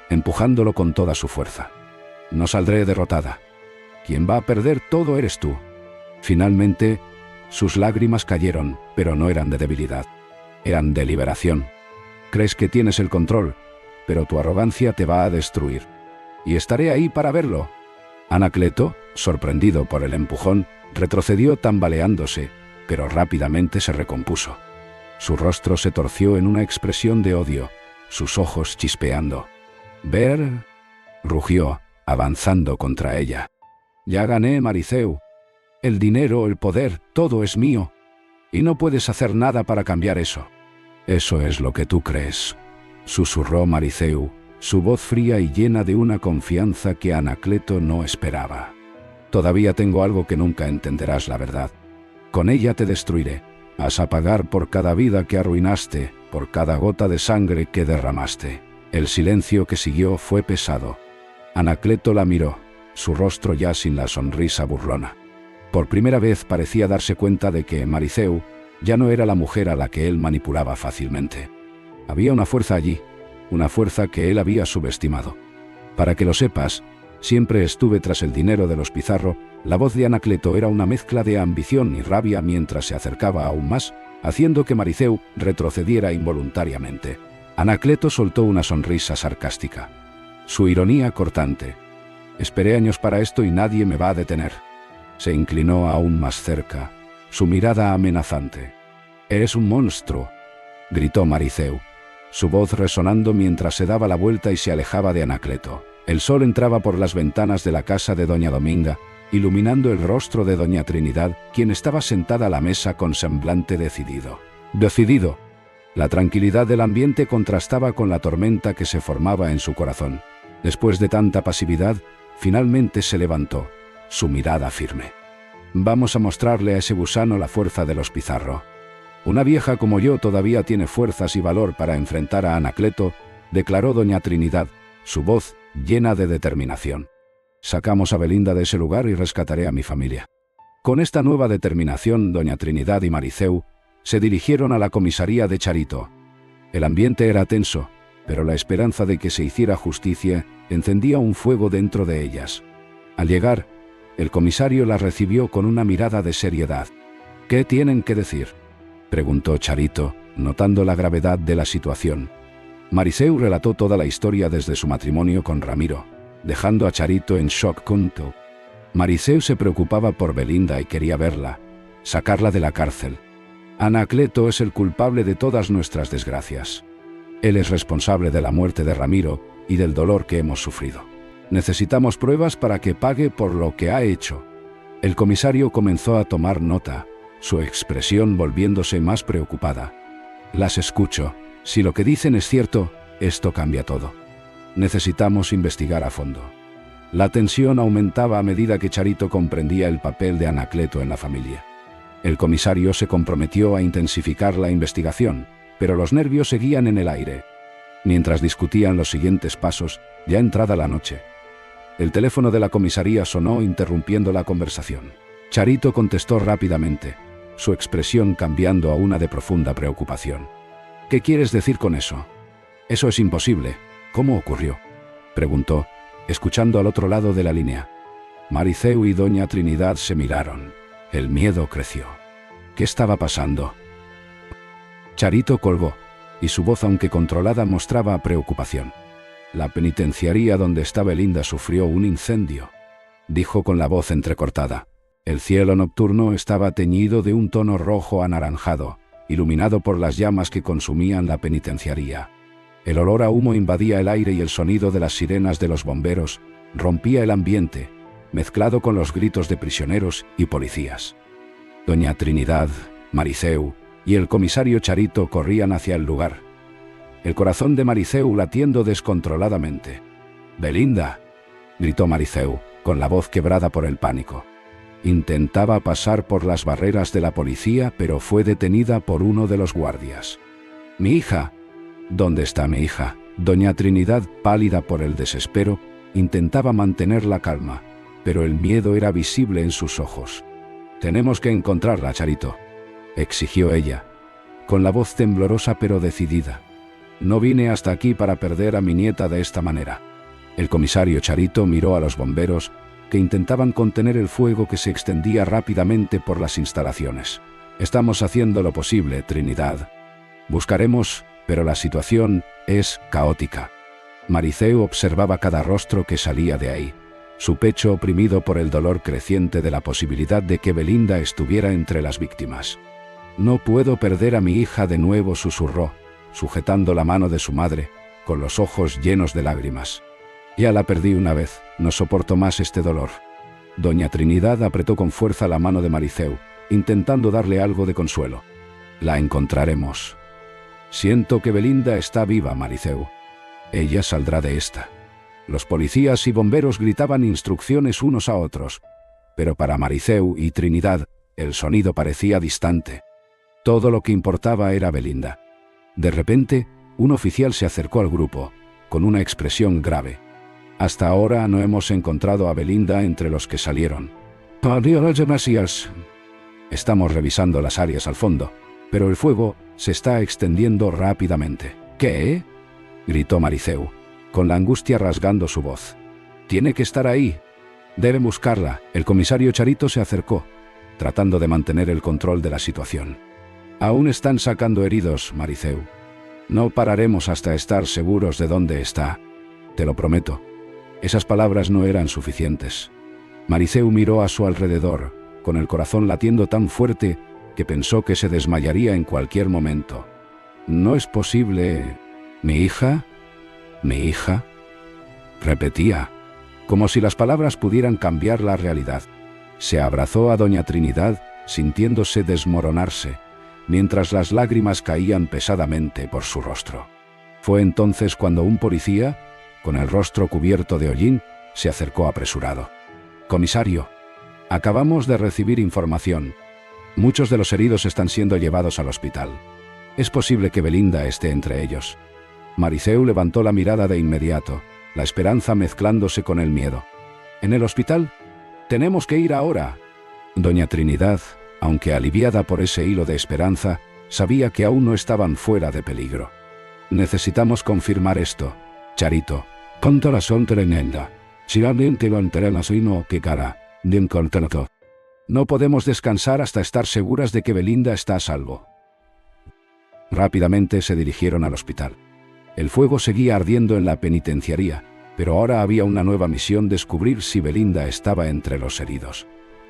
empujándolo con toda su fuerza. «No saldré derrotada. Quien va a perder todo eres tú». Finalmente, sus lágrimas cayeron, pero no eran de debilidad. Eran de liberación. «Crees que tienes el control, pero tu arrogancia te va a destruir. Y estaré ahí para verlo». Anacleto, sorprendido por el empujón, retrocedió tambaleándose, pero rápidamente se recompuso. Su rostro se torció en una expresión de odio, sus ojos chispeando. «Ver», rugió, avanzando contra ella. «Ya gané, Mariceu. El dinero, el poder, todo es mío. Y no puedes hacer nada para cambiar eso». «Eso es lo que tú crees», susurró Mariceu, su voz fría y llena de una confianza que Anacleto no esperaba. «Todavía tengo algo que nunca entenderás, la verdad. Con ella te destruiré. Vas a pagar por cada vida que arruinaste, por cada gota de sangre que derramaste». El silencio que siguió fue pesado. Anacleto la miró, su rostro ya sin la sonrisa burlona. Por primera vez parecía darse cuenta de que Mariceu ya no era la mujer a la que él manipulaba fácilmente. Había una fuerza allí, una fuerza que él había subestimado. «Para que lo sepas, siempre estuve tras el dinero de los Pizarro». La voz de Anacleto era una mezcla de ambición y rabia mientras se acercaba aún más, haciendo que Mariceu retrocediera involuntariamente. Anacleto soltó una sonrisa sarcástica. Su ironía cortante. «Esperé años para esto y nadie me va a detener». Se inclinó aún más cerca, su mirada amenazante. «Eres un monstruo», gritó Mariceu, su voz resonando mientras se daba la vuelta y se alejaba de Anacleto. El sol entraba por las ventanas de la casa de doña Dominga, iluminando el rostro de doña Trinidad, quien estaba sentada a la mesa con semblante decidido. Decidido. La tranquilidad del ambiente contrastaba con la tormenta que se formaba en su corazón. Después de tanta pasividad, finalmente se levantó, su mirada firme. Vamos a mostrarle a ese gusano la fuerza de los Pizarro. Una vieja como yo todavía tiene fuerzas y valor para enfrentar a Anacleto, declaró doña Trinidad, su voz llena de determinación. Sacamos a Belinda de ese lugar y rescataré a mi familia. Con esta nueva determinación, doña Trinidad y Mariceu se dirigieron a la comisaría de Charito. El ambiente era tenso, pero la esperanza de que se hiciera justicia encendía un fuego dentro de ellas. Al llegar, el comisario las recibió con una mirada de seriedad. «¿Qué tienen que decir?», preguntó Charito, notando la gravedad de la situación. Mariceu relató toda la historia desde su matrimonio con Ramiro, dejando a Charito en shock. Mariceu se preocupaba por Belinda y quería verla, sacarla de la cárcel. Anacleto es el culpable de todas nuestras desgracias. Él es responsable de la muerte de Ramiro y del dolor que hemos sufrido. Necesitamos pruebas para que pague por lo que ha hecho. El comisario comenzó a tomar nota, su expresión volviéndose más preocupada. Las escucho. Si lo que dicen es cierto, esto cambia todo. Necesitamos investigar a fondo. La tensión aumentaba a medida que Charito comprendía el papel de Anacleto en la familia. El comisario se comprometió a intensificar la investigación, pero los nervios seguían en el aire. Mientras discutían los siguientes pasos, ya entrada la noche, el teléfono de la comisaría sonó interrumpiendo la conversación. Charito contestó rápidamente, su expresión cambiando a una de profunda preocupación. «¿Qué quieres decir con eso?». «Eso es imposible. ¿Cómo ocurrió?», preguntó, escuchando al otro lado de la línea. Mariceu y doña Trinidad se miraron. El miedo creció. ¿Qué estaba pasando? Charito colgó, y su voz, aunque controlada, mostraba preocupación. «La penitenciaría donde está Belinda sufrió un incendio», dijo con la voz entrecortada. El cielo nocturno estaba teñido de un tono rojo anaranjado, iluminado por las llamas que consumían la penitenciaría. El olor a humo invadía el aire y el sonido de las sirenas de los bomberos rompía el ambiente, mezclado con los gritos de prisioneros y policías. Doña Trinidad, Mariceu y el comisario Charito corrían hacia el lugar, el corazón de Mariceu latiendo descontroladamente. «¡Belinda!», gritó Mariceu, con la voz quebrada por el pánico. Intentaba pasar por las barreras de la policía, pero fue detenida por uno de los guardias. «¡Mi hija!». «¿Dónde está mi hija?». Doña Trinidad, pálida por el desespero, intentaba mantener la calma, pero el miedo era visible en sus ojos. «Tenemos que encontrarla, Charito», exigió ella, con la voz temblorosa pero decidida. «No vine hasta aquí para perder a mi nieta de esta manera». El comisario Charito miró a los bomberos, que intentaban contener el fuego que se extendía rápidamente por las instalaciones. «Estamos haciendo lo posible, Trinidad. Buscaremos, pero la situación es caótica». Mariceu observaba cada rostro que salía de ahí, su pecho oprimido por el dolor creciente de la posibilidad de que Belinda estuviera entre las víctimas. «No puedo perder a mi hija de nuevo», susurró, sujetando la mano de su madre, con los ojos llenos de lágrimas. «Ya la perdí una vez, no soporto más este dolor». Doña Trinidad apretó con fuerza la mano de Mariceu, intentando darle algo de consuelo. «La encontraremos. Siento que Belinda está viva, Mariceu. Ella saldrá de esta». Los policías y bomberos gritaban instrucciones unos a otros, pero para Mariceu y Trinidad el sonido parecía distante. Todo lo que importaba era Belinda. De repente, un oficial se acercó al grupo, con una expresión grave. «Hasta ahora no hemos encontrado a Belinda entre los que salieron». «Gracias. Estamos revisando las áreas al fondo, pero el fuego se está extendiendo rápidamente». «¿Qué?», gritó Mariceu, con la angustia rasgando su voz. «Tiene que estar ahí. Deben buscarla». El comisario Charito se acercó, tratando de mantener el control de la situación. «Aún están sacando heridos, Mariceu. No pararemos hasta estar seguros de dónde está. Te lo prometo». Esas palabras no eran suficientes. Mariceu miró a su alrededor, con el corazón latiendo tan fuerte que pensó que se desmayaría en cualquier momento. «No es posible. ¿Mi hija? ¿Mi hija?», repetía, como si las palabras pudieran cambiar la realidad. Se abrazó a doña Trinidad, sintiéndose desmoronarse, mientras las lágrimas caían pesadamente por su rostro. Fue entonces cuando un policía, con el rostro cubierto de hollín, se acercó apresurado. «Comisario, acabamos de recibir información. Muchos de los heridos están siendo llevados al hospital. Es posible que Belinda esté entre ellos». Mariceu levantó la mirada de inmediato, la esperanza mezclándose con el miedo. «¿En el hospital? Tenemos que ir ahora». Doña Trinidad, aunque aliviada por ese hilo de esperanza, sabía que aún no estaban fuera de peligro. «Necesitamos confirmar esto, Charito. Conta la son tremenda. Si alguien te va a enterar así no que cara, de contrato. No podemos descansar hasta estar seguras de que Belinda está a salvo». Rápidamente se dirigieron al hospital. El fuego seguía ardiendo en la penitenciaría, pero ahora había una nueva misión: descubrir si Belinda estaba entre los heridos.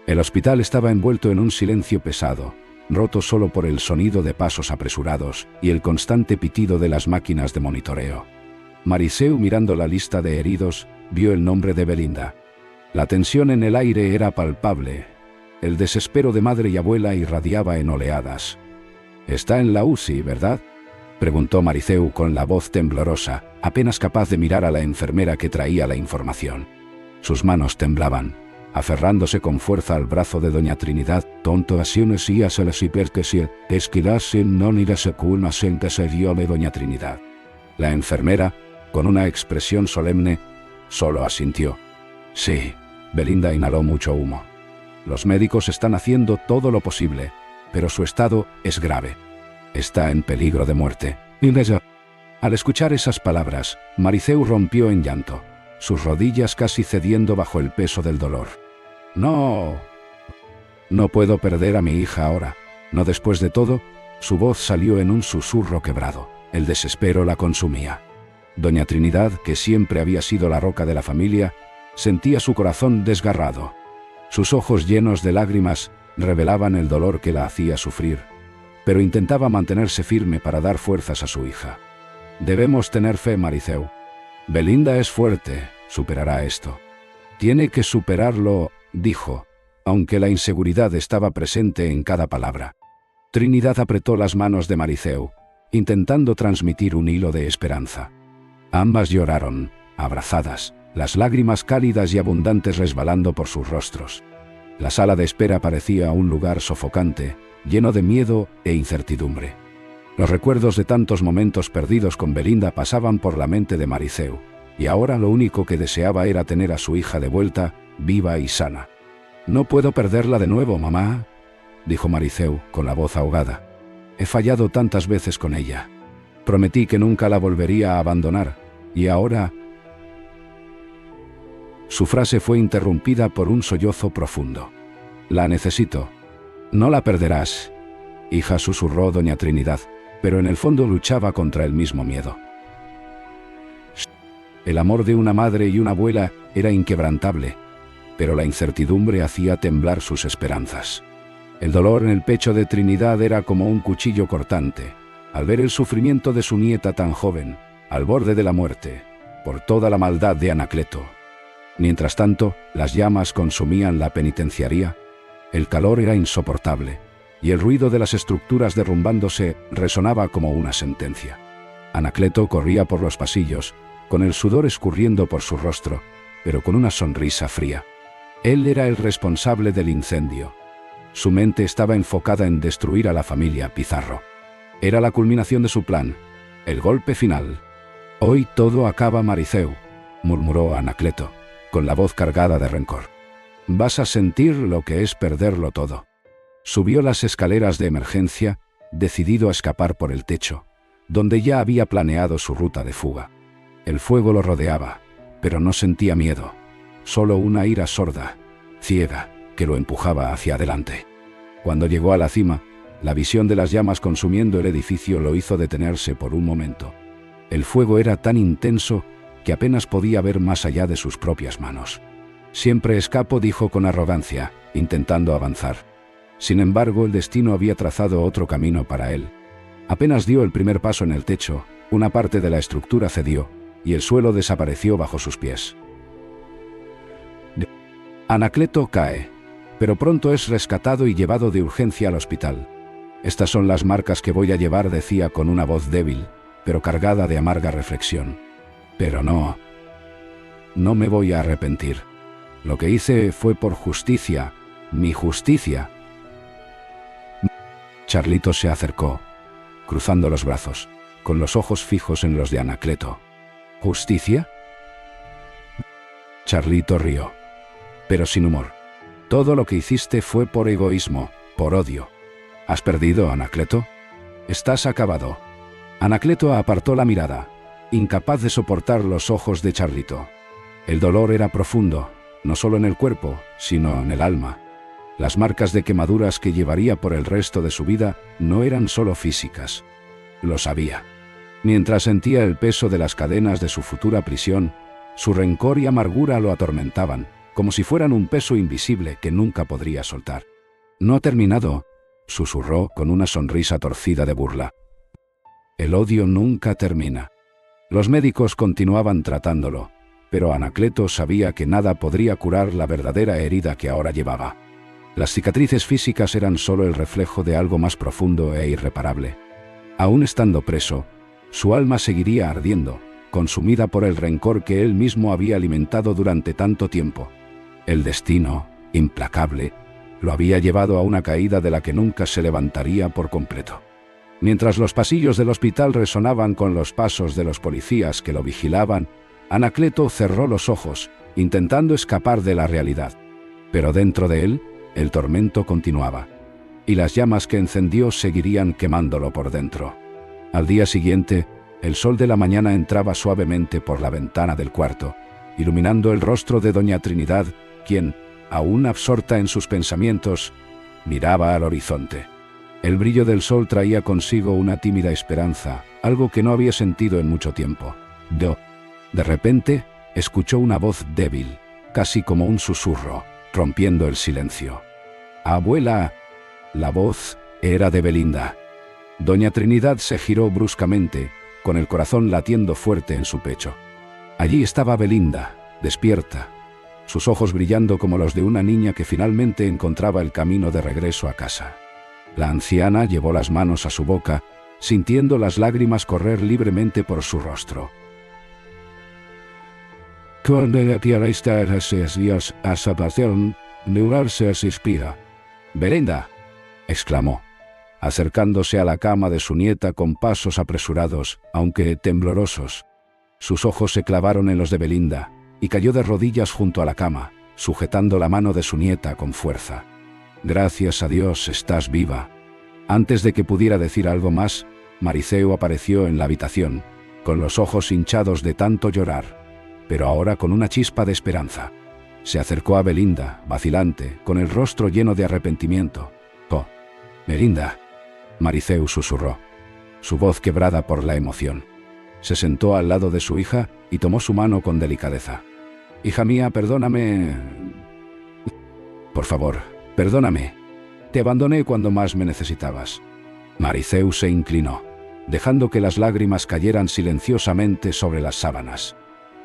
El hospital estaba envuelto en un silencio pesado, roto solo por el sonido de pasos apresurados y el constante pitido de las máquinas de monitoreo. Mariceu, mirando la lista de heridos, vio el nombre de Belinda. La tensión en el aire era palpable. El desespero de madre y abuela irradiaba en oleadas. «Está en la UCI, ¿verdad?», preguntó Mariceu con la voz temblorosa, apenas capaz de mirar a la enfermera que traía la información. Sus manos temblaban, aferrándose con fuerza al brazo de doña Trinidad. «Tonto asiones y se les hiperquesie, esquilasen non ir a secuna sente se diole doña Trinidad». La enfermera, con una expresión solemne, solo asintió. «Sí». Belinda inhaló mucho humo. «Los médicos están haciendo todo lo posible, pero su estado es grave. Está en peligro de muerte». Al escuchar esas palabras, Mariceu rompió en llanto, sus rodillas casi cediendo bajo el peso del dolor. «No. No puedo perder a mi hija ahora. No después de todo». Su voz salió en un susurro quebrado. El desespero la consumía. Doña Trinidad, que siempre había sido la roca de la familia, sentía su corazón desgarrado. Sus ojos llenos de lágrimas revelaban el dolor que la hacía sufrir, pero intentaba mantenerse firme para dar fuerzas a su hija. «Debemos tener fe, Mariceu. Belinda es fuerte, superará esto». «Tiene que superarlo», dijo, aunque la inseguridad estaba presente en cada palabra. Trinidad apretó las manos de Mariceu, intentando transmitir un hilo de esperanza. Ambas lloraron, abrazadas, las lágrimas cálidas y abundantes resbalando por sus rostros. La sala de espera parecía un lugar sofocante, lleno de miedo e incertidumbre. Los recuerdos de tantos momentos perdidos con Belinda pasaban por la mente de Mariceu, y ahora lo único que deseaba era tener a su hija de vuelta, viva y sana. «No puedo perderla de nuevo, mamá», dijo Mariceu con la voz ahogada. «He fallado tantas veces con ella. Prometí que nunca la volvería a abandonar, y ahora...». Su frase fue interrumpida por un sollozo profundo. «La necesito». «No la perderás», hija, susurró doña Trinidad, pero en el fondo luchaba contra el mismo miedo. El amor de una madre y una abuela era inquebrantable, pero la incertidumbre hacía temblar sus esperanzas. El dolor en el pecho de Trinidad era como un cuchillo cortante, al ver el sufrimiento de su nieta tan joven, al borde de la muerte, por toda la maldad de Anacleto. Mientras tanto, las llamas consumían la penitenciaría, el calor era insoportable, y el ruido de las estructuras derrumbándose resonaba como una sentencia. Anacleto corría por los pasillos, con el sudor escurriendo por su rostro, pero con una sonrisa fría. Él era el responsable del incendio. Su mente estaba enfocada en destruir a la familia Pizarro. Era la culminación de su plan, el golpe final. «Hoy todo acaba, Mariceu», murmuró Anacleto, con la voz cargada de rencor. «Vas a sentir lo que es perderlo todo». Subió las escaleras de emergencia, decidido a escapar por el techo, donde ya había planeado su ruta de fuga. El fuego lo rodeaba, pero no sentía miedo, solo una ira sorda, ciega, que lo empujaba hacia adelante. Cuando llegó a la cima, la visión de las llamas consumiendo el edificio lo hizo detenerse por un momento. El fuego era tan intenso que apenas podía ver más allá de sus propias manos. «Siempre escapo», dijo con arrogancia, intentando avanzar. Sin embargo, el destino había trazado otro camino para él. Apenas dio el primer paso en el techo, una parte de la estructura cedió, y el suelo desapareció bajo sus pies. Anacleto cae, pero pronto es rescatado y llevado de urgencia al hospital. «Estas son las marcas que voy a llevar», decía con una voz débil, pero cargada de amarga reflexión. «Pero no, No me voy a arrepentir. Lo que hice fue por justicia, mi justicia. Charlito se acercó, cruzando los brazos, con los ojos fijos en los de Anacleto. ¿Justicia? Charlito rió, pero sin humor. Todo lo que hiciste fue por egoísmo, por odio. ¿Has perdido, Anacleto? Estás acabado. Anacleto apartó la mirada, incapaz de soportar los ojos de Charlito. El dolor era profundo, no solo en el cuerpo, sino en el alma. Las marcas de quemaduras que llevaría por el resto de su vida no eran solo físicas. Lo sabía. Mientras sentía el peso de las cadenas de su futura prisión, su rencor y amargura lo atormentaban, como si fueran un peso invisible que nunca podría soltar. «No ha terminado», susurró con una sonrisa torcida de burla. «El odio nunca termina». Los médicos continuaban tratándolo, pero Anacleto sabía que nada podría curar la verdadera herida que ahora llevaba. Las cicatrices físicas eran solo el reflejo de algo más profundo e irreparable. Aún estando preso, su alma seguiría ardiendo, consumida por el rencor que él mismo había alimentado durante tanto tiempo. El destino, implacable, lo había llevado a una caída de la que nunca se levantaría por completo. Mientras los pasillos del hospital resonaban con los pasos de los policías que lo vigilaban, Anacleto cerró los ojos, intentando escapar de la realidad. Pero dentro de él, el tormento continuaba, y las llamas que encendió seguirían quemándolo por dentro. Al día siguiente, el sol de la mañana entraba suavemente por la ventana del cuarto, iluminando el rostro de doña Trinidad, quien, aún absorta en sus pensamientos, miraba al horizonte. El brillo del sol traía consigo una tímida esperanza, algo que no había sentido en mucho tiempo. De repente, escuchó una voz débil, casi como un susurro, rompiendo el silencio. «Abuela». La voz era de Belinda. Doña Trinidad se giró bruscamente, con el corazón latiendo fuerte en su pecho. Allí estaba Belinda, despierta, sus ojos brillando como los de una niña que finalmente encontraba el camino de regreso a casa. La anciana llevó las manos a su boca, sintiendo las lágrimas correr libremente por su rostro. «Cuando la tierra está a Dios a salvación, neurarse se inspira». «Belinda», exclamó, acercándose a la cama de su nieta con pasos apresurados, aunque temblorosos. Sus ojos se clavaron en los de Belinda, y cayó de rodillas junto a la cama, sujetando la mano de su nieta con fuerza. «Gracias a Dios estás viva». Antes de que pudiera decir algo más, Mariceu apareció en la habitación, con los ojos hinchados de tanto llorar, pero ahora con una chispa de esperanza. Se acercó a Belinda, vacilante, con el rostro lleno de arrepentimiento. «Oh, Belinda», Mariceu susurró, su voz quebrada por la emoción. Se sentó al lado de su hija y tomó su mano con delicadeza. «Hija mía, perdóname. Por favor, perdóname. Te abandoné cuando más me necesitabas». Mariceu se inclinó, dejando que las lágrimas cayeran silenciosamente sobre las sábanas.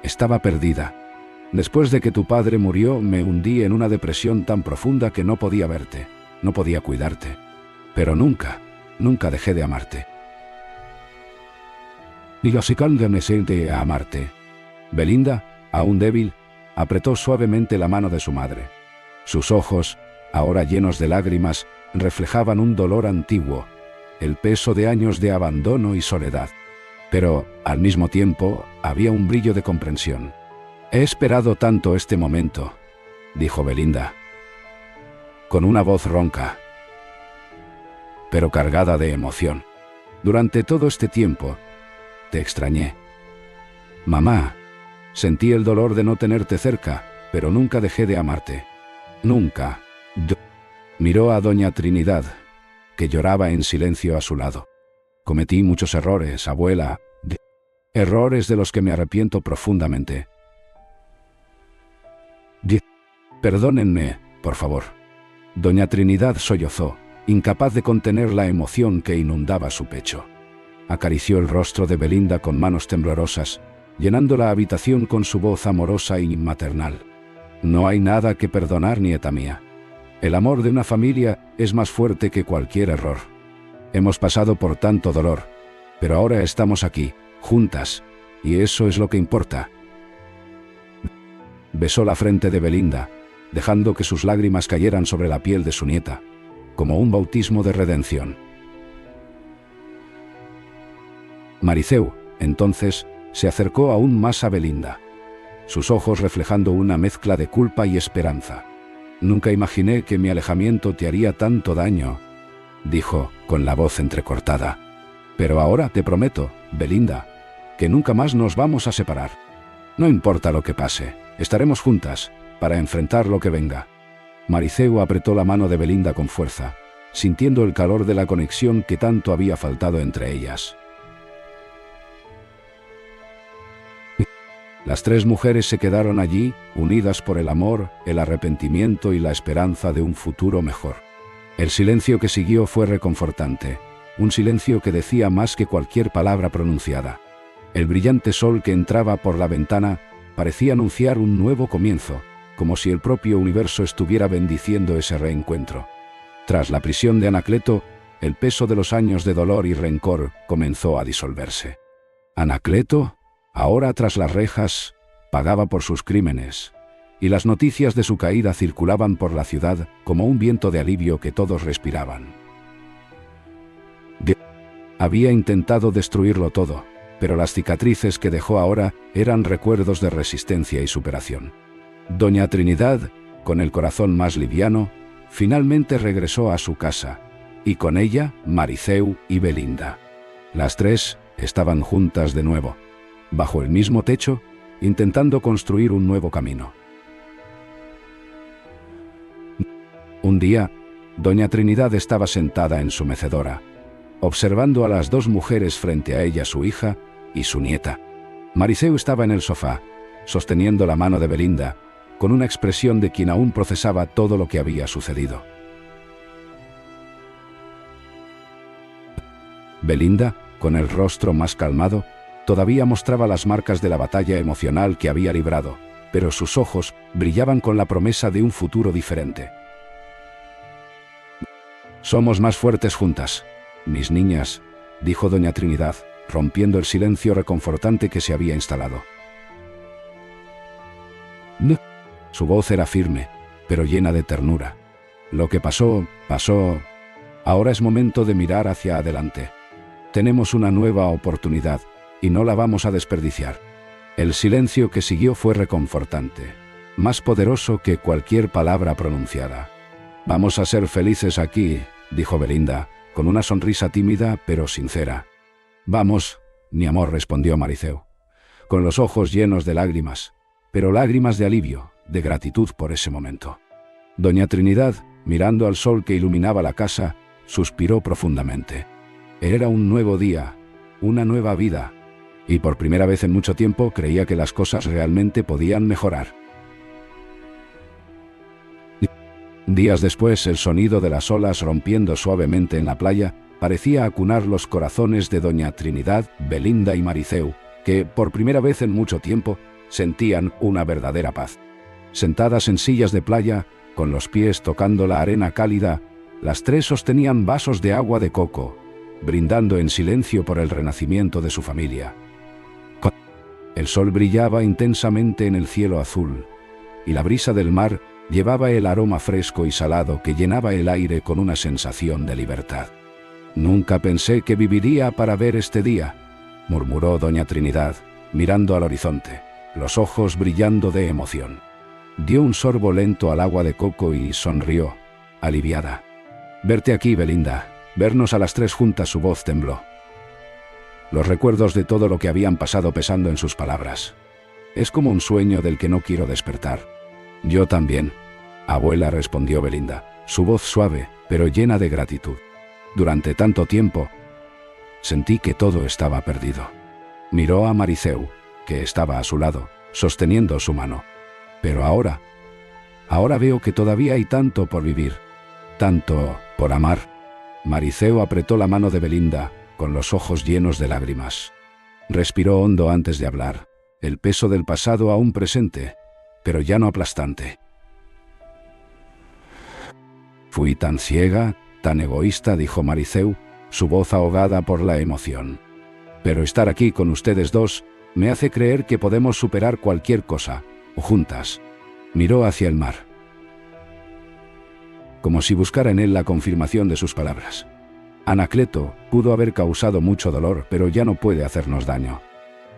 «Estaba perdida. Después de que tu padre murió, me hundí en una depresión tan profunda que no podía verte, no podía cuidarte. Pero nunca dejé de amarte. Dios, y cuando me siente a amarte». Belinda, aún débil, apretó suavemente la mano de su madre. Sus ojos, ahora llenos de lágrimas, reflejaban un dolor antiguo, el peso de años de abandono y soledad. Pero, al mismo tiempo, había un brillo de comprensión. «He esperado tanto este momento», dijo Belinda, con una voz ronca, pero cargada de emoción. «Durante todo este tiempo, te extrañé. Mamá, sentí el dolor de no tenerte cerca, pero nunca dejé de amarte. Nunca». Miró a doña Trinidad, que lloraba en silencio a su lado. «Cometí muchos errores, abuela. Errores de los que me arrepiento profundamente. Perdónenme, por favor». Doña Trinidad sollozó, incapaz de contener la emoción que inundaba su pecho. Acarició el rostro de Belinda con manos temblorosas, llenando la habitación con su voz amorosa y maternal. «No hay nada que perdonar, nieta mía. El amor de una familia es más fuerte que cualquier error. Hemos pasado por tanto dolor, pero ahora estamos aquí, juntas, y eso es lo que importa». Besó la frente de Belinda, dejando que sus lágrimas cayeran sobre la piel de su nieta, como un bautismo de redención. Mariceu, entonces, se acercó aún más a Belinda, sus ojos reflejando una mezcla de culpa y esperanza. «Nunca imaginé que mi alejamiento te haría tanto daño», dijo, con la voz entrecortada. «Pero ahora te prometo, Belinda, que nunca más nos vamos a separar. No importa lo que pase, estaremos juntas, para enfrentar lo que venga». Mariceu apretó la mano de Belinda con fuerza, sintiendo el calor de la conexión que tanto había faltado entre ellas. Las tres mujeres se quedaron allí, unidas por el amor, el arrepentimiento y la esperanza de un futuro mejor. El silencio que siguió fue reconfortante, un silencio que decía más que cualquier palabra pronunciada. El brillante sol que entraba por la ventana parecía anunciar un nuevo comienzo, como si el propio universo estuviera bendiciendo ese reencuentro. Tras la prisión de Anacleto, el peso de los años de dolor y rencor comenzó a disolverse. Anacleto, ahora tras las rejas, pagaba por sus crímenes, y las noticias de su caída circulaban por la ciudad como un viento de alivio que todos respiraban. Había intentado destruirlo todo, pero las cicatrices que dejó ahora eran recuerdos de resistencia y superación. Doña Trinidad, con el corazón más liviano, finalmente regresó a su casa, y con ella Mariceu y Belinda. Las tres estaban juntas de nuevo, bajo el mismo techo, intentando construir un nuevo camino. Un día, doña Trinidad estaba sentada en su mecedora, observando a las dos mujeres frente a ella, su hija y su nieta. Mariceu estaba en el sofá, sosteniendo la mano de Belinda, con una expresión de quien aún procesaba todo lo que había sucedido. Belinda, con el rostro más calmado, todavía mostraba las marcas de la batalla emocional que había librado, pero sus ojos brillaban con la promesa de un futuro diferente. «Somos más fuertes juntas, mis niñas», dijo doña Trinidad, rompiendo el silencio reconfortante que se había instalado. Su voz era firme, pero llena de ternura. «Lo que pasó, pasó. Ahora es momento de mirar hacia adelante. Tenemos una nueva oportunidad, y no la vamos a desperdiciar». El silencio que siguió fue reconfortante, más poderoso que cualquier palabra pronunciada. «Vamos a ser felices aquí», dijo Belinda, con una sonrisa tímida pero sincera. «Vamos, mi amor», respondió Mariceu, con los ojos llenos de lágrimas, pero lágrimas de alivio, de gratitud por ese momento. Doña Trinidad, mirando al sol que iluminaba la casa, suspiró profundamente. Era un nuevo día, una nueva vida, y por primera vez en mucho tiempo creía que las cosas realmente podían mejorar. Días después, el sonido de las olas rompiendo suavemente en la playa parecía acunar los corazones de doña Trinidad, Belinda y Mariceu, que, por primera vez en mucho tiempo, sentían una verdadera paz. Sentadas en sillas de playa, con los pies tocando la arena cálida, las tres sostenían vasos de agua de coco, brindando en silencio por el renacimiento de su familia. El sol brillaba intensamente en el cielo azul, y la brisa del mar llevaba el aroma fresco y salado que llenaba el aire con una sensación de libertad. «Nunca pensé que viviría para ver este día», murmuró doña Trinidad, mirando al horizonte, los ojos brillando de emoción. Dio un sorbo lento al agua de coco y sonrió, aliviada. «Verte aquí, Belinda, vernos a las tres juntas», su voz tembló. Los recuerdos de todo lo que habían pasado pesando en sus palabras. «Es como un sueño del que no quiero despertar». «Yo también, abuela», respondió Belinda, su voz suave, pero llena de gratitud. «Durante tanto tiempo, sentí que todo estaba perdido». Miró a Mariceu, que estaba a su lado, sosteniendo su mano. «Pero ahora veo que todavía hay tanto por vivir, tanto por amar». Mariceu apretó la mano de Belinda, con los ojos llenos de lágrimas. Respiró hondo antes de hablar, el peso del pasado aún presente, pero ya no aplastante. «Fui tan ciega, tan egoísta», dijo Mariceu, su voz ahogada por la emoción. «Pero estar aquí con ustedes dos me hace creer que podemos superar cualquier cosa, juntas. Miró hacia el mar, como si buscara en él la confirmación de sus palabras. Anacleto pudo haber causado mucho dolor, pero ya no puede hacernos daño.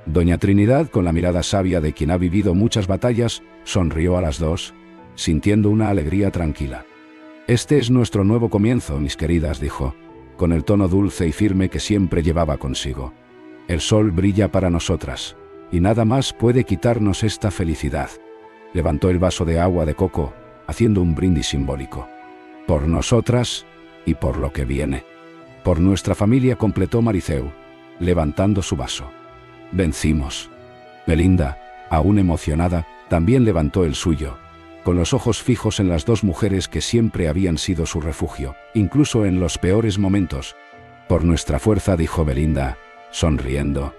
Doña Trinidad, con la mirada sabia de quien ha vivido muchas batallas, sonrió a las dos, sintiendo una alegría tranquila. Este es nuestro nuevo comienzo, mis queridas, dijo, con el tono dulce y firme que siempre llevaba consigo. El sol brilla para nosotras, y nada más puede quitarnos esta felicidad. Levantó el vaso de agua de coco, haciendo un brindis simbólico. Por nosotras y por lo que viene. Por nuestra familia, completó Mariceu, levantando su vaso. Vencimos. Belinda, aún emocionada, también levantó el suyo, con los ojos fijos en las dos mujeres que siempre habían sido su refugio, incluso en los peores momentos. Por nuestra fuerza, dijo Belinda, sonriendo.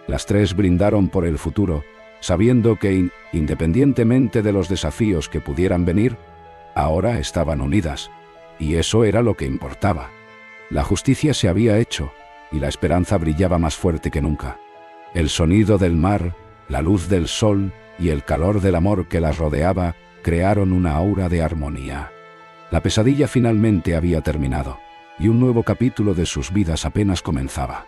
Las tres brindaron por el futuro, sabiendo que, independientemente de los desafíos que pudieran venir, ahora estaban unidas, y eso era lo que importaba. La justicia se había hecho, y la esperanza brillaba más fuerte que nunca. El sonido del mar, la luz del sol y el calor del amor que las rodeaba crearon una aura de armonía. La pesadilla finalmente había terminado, y un nuevo capítulo de sus vidas apenas comenzaba.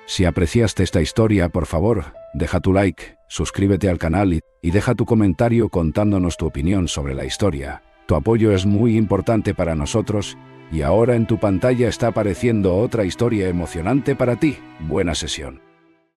Si apreciaste esta historia, por favor, deja tu like, suscríbete al canal y deja tu comentario contándonos tu opinión sobre la historia. Tu apoyo es muy importante para nosotros, y ahora en tu pantalla está apareciendo otra historia emocionante para ti. Buena sesión.